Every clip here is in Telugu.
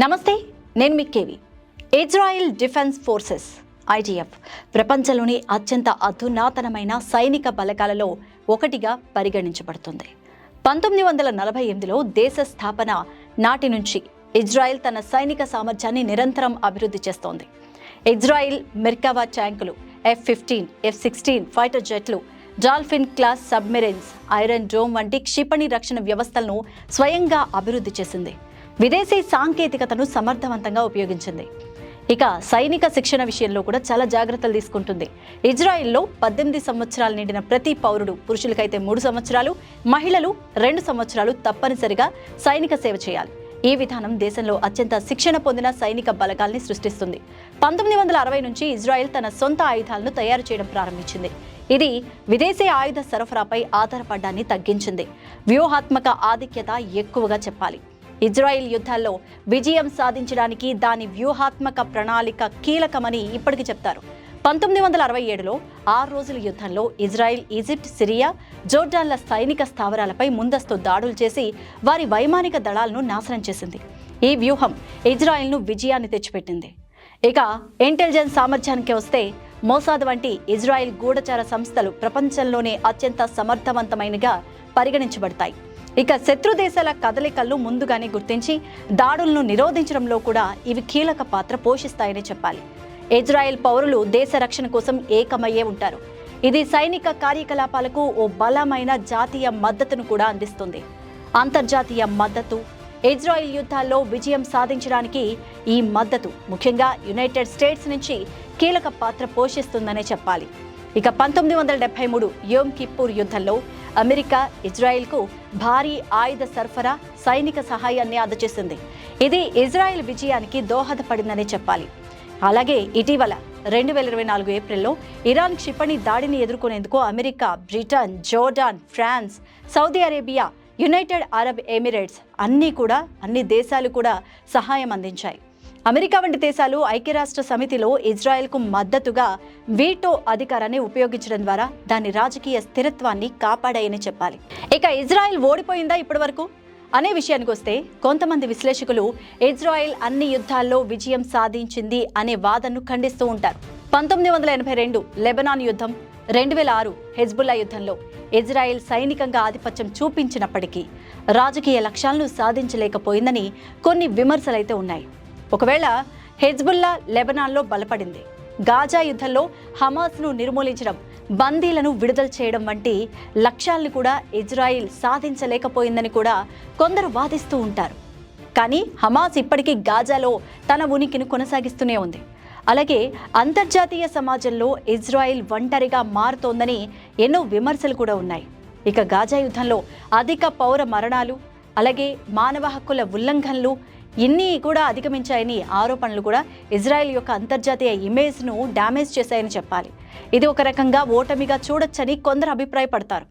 నమస్తే, నేను మీ కేవి. ఇజ్రాయెల్ డిఫెన్స్ ఫోర్సెస్ IDF ప్రపంచంలోని అత్యంత అధునాతనమైన సైనిక బలగాలలో ఒకటిగా పరిగణించబడుతుంది. 1948లో దేశ స్థాపన నాటి నుంచి ఇజ్రాయెల్ తన సైనిక సామర్థ్యాన్ని నిరంతరం అభివృద్ధి చేస్తోంది. ఇజ్రాయెల్ మెర్కావా ట్యాంకులు, F-15, F-16 ఫైటర్ జెట్లు, dolphin class submarines, Iron Dome వంటి క్షిపణి రక్షణ వ్యవస్థలను స్వయంగా అభివృద్ధి చేసింది. విదేశీ సాంకేతికతను సమర్థవంతంగా ఉపయోగించింది. ఇక సైనిక శిక్షణ విషయంలో కూడా చాలా జాగ్రత్తలు తీసుకుంటుంది. ఇజ్రాయెల్లో 18 సంవత్సరాలు నిండిన ప్రతి పౌరుడు, పురుషులకైతే 3 సంవత్సరాలు, మహిళలు 2 సంవత్సరాలు తప్పనిసరిగా సైనిక సేవ చేయాలి. ఈ విధానం దేశంలో అత్యంత శిక్షణ పొందిన సైనిక బలగాల్ని సృష్టిస్తుంది. 1960 నుంచి ఇజ్రాయెల్ తన సొంత ఆయుధాలను తయారు చేయడం ప్రారంభించింది. ఇది విదేశీ ఆయుధ సరఫరాపై ఆధారపడ్డాన్ని తగ్గించింది. వ్యూహాత్మక ఆధిక్యత ఎక్కువగా చెప్పాలి. ఇజ్రాయెల్ యుద్ధాల్లో విజయం సాధించడానికి దాని వ్యూహాత్మక ప్రణాళిక కీలకమని ఇప్పటికీ చెప్తారు. 1967లో 6 రోజుల యుద్ధంలో ఇజ్రాయెల్ ఈజిప్ట్, సిరియా, జోర్డాన్ల సైనిక స్థావరాలపై ముందస్తు దాడులు చేసి వారి వైమానిక దళాలను నాశనం చేసింది. ఈ వ్యూహం ఇజ్రాయెల్ను విజయాన్ని తెచ్చిపెట్టింది. ఇక ఇంటెలిజెన్స్ సామర్థ్యానికి వస్తే మోసాద్ వంటి ఇజ్రాయెల్ గూఢచార సంస్థలు ప్రపంచంలోనే అత్యంత సమర్థవంతమైనగా పరిగణించబడతాయి. ఇక శత్రు దేశాల కదలికలను ముందుగానే గుర్తించి దాడులను నిరోధించడంలో కూడా ఇవి కీలక పాత్ర పోషిస్తాయని చెప్పాలి. ఇజ్రాయెల్ పౌరులు దేశ రక్షణ కోసం ఏకమయ్యే ఉంటారు. ఇది సైనిక కార్యకలాపాలకు ఓ బలమైన జాతీయ మద్దతును కూడా అందిస్తుంది. అంతర్జాతీయ మద్దతు ఇజ్రాయెల్ యుద్ధాల్లో విజయం సాధించడానికి ఈ మద్దతు ముఖ్యంగా యునైటెడ్ స్టేట్స్ నుంచి కీలక పాత్ర పోషిస్తుందనే చెప్పాలి. ఇక 1973 యోమ్ కిప్పూర్ యుద్ధంలో అమెరికా ఇజ్రాయెల్కు భారీ ఆయుధ సరఫరా, సైనిక సహాయాన్ని అందజేసింది. ఇది ఇజ్రాయెల్ విజయానికి దోహదపడిందనే చెప్పాలి. అలాగే ఇటీవల 2024 ఏప్రిల్లో ఇరాన్ క్షిపణి దాడిని ఎదుర్కొనేందుకు America, Britain, Jordan, France, Saudi Arabia, United Arab Emirates అన్ని దేశాలు కూడా సహాయం అందించాయి. అమెరికా వంటి దేశాలు ఐక్యరాష్ట్ర సమితిలో ఇజ్రాయెల్కు మద్దతుగా వీటో అధికారాన్ని ఉపయోగించడం ద్వారా దాని రాజకీయ స్థిరత్వాన్ని కాపాడాయని చెప్పాలి. ఇక ఇజ్రాయెల్ ఓడిపోయిందా ఇప్పటి వరకు అనే విషయానికి వస్తే కొంతమంది విశ్లేషకులు ఇజ్రాయెల్ అన్ని యుద్ధాల్లో విజయం సాధించింది అనే వాదనను ఖండిస్తూ ఉంటారు. 1982 లెబనాన్ యుద్ధం, 2006 హెజ్బుల్లా యుద్ధంలో ఇజ్రాయెల్ సైనికంగా ఆధిపత్యం చూపించినప్పటికీ రాజకీయ లక్ష్యాలను సాధించలేకపోయిందని కొన్ని విమర్శలైతే ఉన్నాయి. ఒకవేళ హెజ్బుల్లా లెబనాన్లో బలపడింది, గాజా యుద్ధంలో హమాస్ను నిర్మూలించడం, బందీలను విడుదల చేయడం వంటి లక్ష్యాలను కూడా ఇజ్రాయెల్ సాధించలేకపోయిందని కూడా కొందరు వాదిస్తూ ఉంటారు. కానీ హమాస్ ఇప్పటికీ గాజాలో తన ఉనికిని కొనసాగిస్తూనే ఉంది. అలాగే అంతర్జాతీయ సమాజంలో ఇజ్రాయెల్ ఒంటరిగా మారుతోందని ఎన్నో విమర్శలు కూడా ఉన్నాయి. ఇక గాజా యుద్ధంలో అధిక పౌర మరణాలు, అలాగే మానవ హక్కుల ఉల్లంఘనలు ఇన్ని కూడా అధిగమించాయని ఆరోపణలు కూడా ఇజ్రాయెల్ యొక్క అంతర్జాతీయ ఇమేజ్ను డ్యామేజ్ చేశాయని చెప్పాలి. ఇది ఒక రకంగా ఓటమిగా చూడొచ్చని కొందరు అభిప్రాయపడతారు.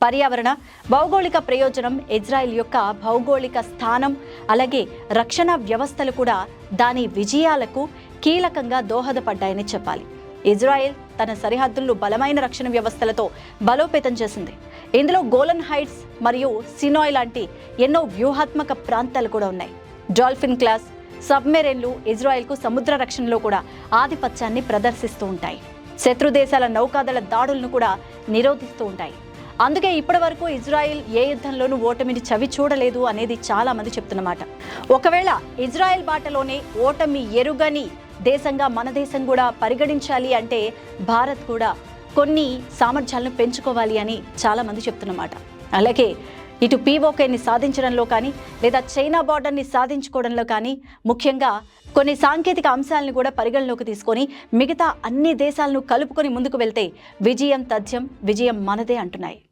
పర్యావరణ, భౌగోళిక ప్రయోజనం, ఇజ్రాయెల్ యొక్క భౌగోళిక స్థానం, అలాగే రక్షణ వ్యవస్థలు కూడా దాని విజయాలకు కీలకంగా దోహదపడ్డాయని చెప్పాలి. ఇజ్రాయెల్ తన సరిహద్దులను బలమైన రక్షణ వ్యవస్థలతో బలోపేతం చేసింది. ఇందులో గోలన్ హైట్స్ మరియు సినాయ్ లాంటి ఎన్నో వ్యూహాత్మక ప్రాంతాలు కూడా ఉన్నాయి. డాల్ఫిన్ క్లాస్ సబ్మెరైన్లు ఇజ్రాయెల్కు సముద్ర రక్షణలో కూడా ఆధిపత్యాన్ని ప్రదర్శిస్తూ ఉంటాయి. శత్రు దేశాల నౌకాదళ దాడులను కూడా నిరోధిస్తూ ఉంటాయి. అందుకే ఇప్పటి వరకు ఇజ్రాయెల్ ఏ యుద్ధంలోనూ ఓటమిని చవి చూడలేదు అనేది చాలా మంది చెప్తున్నమాట. ఒకవేళ ఇజ్రాయెల్ బాటలోనే ఓటమి ఎరుగని దేశంగా మన దేశం కూడా పరిగణించాలి అంటే భారత్ కూడా కొన్ని సామర్థ్యాలను పెంచుకోవాలి అని చాలా మంది చెప్తున్నమాట. అలాగే ఇటు POKని సాధించడంలో కానీ లేదా చైనా బార్డర్ని సాధించుకోవడంలో కానీ ముఖ్యంగా కొన్ని సాంకేతిక అంశాలను కూడా పరిగణలోకి తీసుకొని మిగతా అన్ని దేశాలను కలుపుకొని ముందుకు వెళ్తే విజయం తథ్యం, విజయం మనదే అంటున్నాయి.